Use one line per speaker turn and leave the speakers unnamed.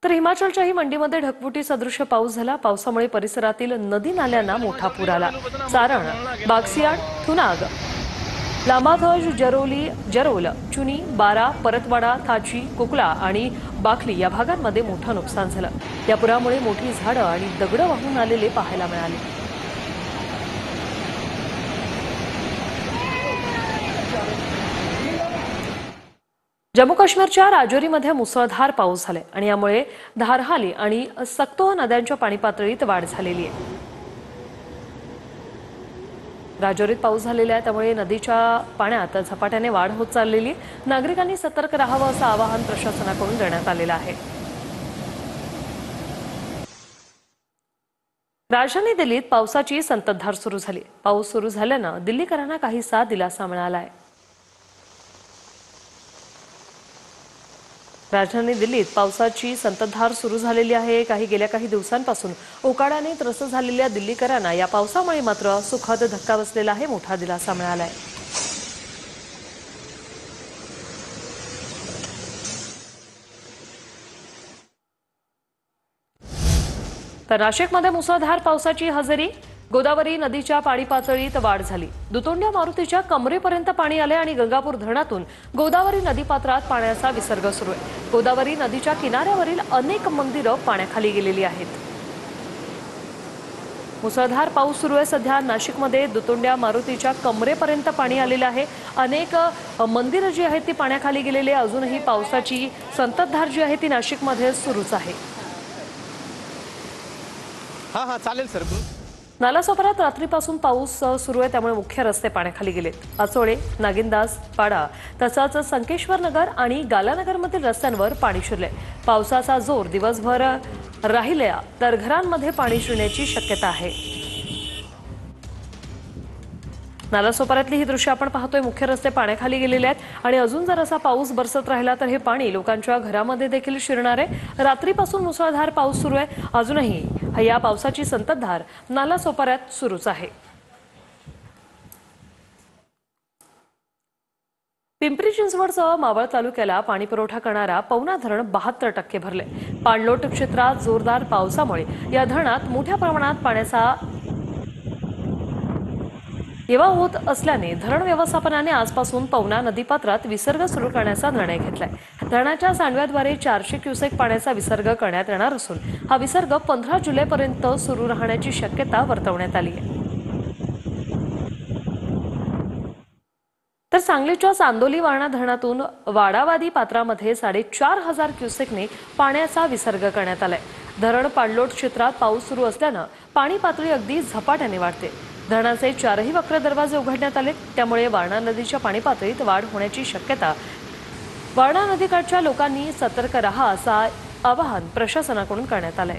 तर हिमाचलच्याही मंडीमध्ये ढगफुटी सदृश पाऊस झाला। पावसामुळे परिसरातील नदी नाल्यांना मोठा पूर आला। सारण, बाक्सियाड, थुनाग, लामाधज, जरोल, चुनी, बारा, परतवाडा, थाची, कुकला आणि बाखली या भागांमध्ये मोठं नुकसान झालं। या पुरामुळे मोठी झाडं आणि दगड वाहून आलेले पाहायला मिळाले। जम्मू काश्मीरच्या राजौरीमध्ये मुसळधार पाऊस झाले आणि यामुळे धारहाली आणि सक्तो नद्यांच्या पाणी पातळीत वाढ झालेली आहे। राजौरीत पाऊस झालेला आहे, त्यामुळे नदीच्या पाण्यात झपाट्याने वाढ होत चाललेली आहे। नागरिकांनी सतर्क राहावं असं आवाहन प्रशासनाकडून देण्यात आलेलं आहे। राजधानी दिल्लीत पावसाची संततधार सुरू झाली। पाऊस सुरू झाल्यानं दिल्लीकरांना काहीसा दिलासा मिळाला आहे। राजधानी दिल्लीत पावसाची संततधार सुरू झालेली आहे। गेल्या काही दिवसांपासून उकाड्याने त्रस्त झालेल्या दिल्लीकरांना या पावसामुळे मात्र सुखद धक्का बसलेला आहे, मोठा दिलासा मिळाला आहे। तर नाशिकमध्ये मुसळधार पावसाची हजेरी। गोदावरी नदीच्या पाणी पातळीत वाढ झाली। दुतोंड्या मारुतीच्या कमरेपर्यंत पाणी आले आणि गंगापूर धरणातून गोदावरी नदीपात्रात पाण्याचा विसर्ग सुरू आहे। गोदावरी नदीच्या किनाऱ्यावरील अनेक मंदिरं पाण्याखाली गेलेली आहेत। मुसळधार पाऊस सुरू आहे सध्या नाशिकमध्ये। दुतोंड्या मारुतीच्या कमरेपर्यंत पाणी आलेलं आहे। अनेक मंदिरं जी आहेत ती पाण्याखाली गेलेली आहे। अजूनही पावसाची संततधार जी आहे ती नाशिकमध्ये सुरूच आहे।
हा चालेल सर।
नालासोपाऱ्यात रात्रीपासून पाऊस सुरू आहे, त्यामुळे मुख्य रस्ते पाण्याखाली गेलेत। आचोळे, नागिनदास पाडा तसंच संकेश्वर नगर आणि गालानगरमधील रस्त्यांवर पाणी शिरले। पावसाचा जोर दिवसभर राहिला तर घरांमध्ये पाणी शिरण्याची शक्यता आहे। नालासोपाऱ्यातली ही दृश्य आपण पाहतोय। मुख्य रस्ते पाण्याखाली गेलेले आहेत आणि अजून जर असा पाऊस बरसत राहिला तर हे पाणी लोकांच्या घरामध्ये देखील शिरणार आहे। रात्रीपासून मुसळधार पाऊस सुरू आहे। अजूनही या पावसाची संततधार नालासोपाऱ्यात सुरूच आहे। पिंपरी चिंचवडसह मावळ तालुक्याला पाणीपुरवठा करणारा पवना धरण 72% भरले। पाणलोट क्षेत्रात जोरदार पावसामुळे या धरणात मोठ्या प्रमाणात पाण्याचा येवा होत असल्याने धरण व्यवस्थापनाने आजपासून पवना नदीपात्रात विसर्ग सुरू करण्याचा निर्णय घेतलाय। धरणाच्या सांडव्याद्वारे 400 क्युसेक पाण्याचा विसर्ग करण्यात येणार असून हा विसर्ग 15 जुलैपर्यंत सुरू राहण्याची शक्यता वर्तवण्यात आली आहे। तर सांगलीच्या चांदोली वारणा धरणातून वाडावादी पात्रामध्ये 4,500 क्युसेकने पाण्याचा विसर्ग करण्यात आलाय। धरण पाणलोट क्षेत्रात पाऊस सुरू असल्यानं पाणी पातळी अगदी झपाट्याने वाढते। धरणाचे 4ही वक्र दरवाजे उघडण्यात आले, त्यामुळे वारणा नदीच्या पाणी पातळीत वाढ होण्याची शक्यता। वारणा नदीकाठच्या लोकांनी सतर्क राहा असं आवाहन प्रशासनाकडून करण्यात आलंय।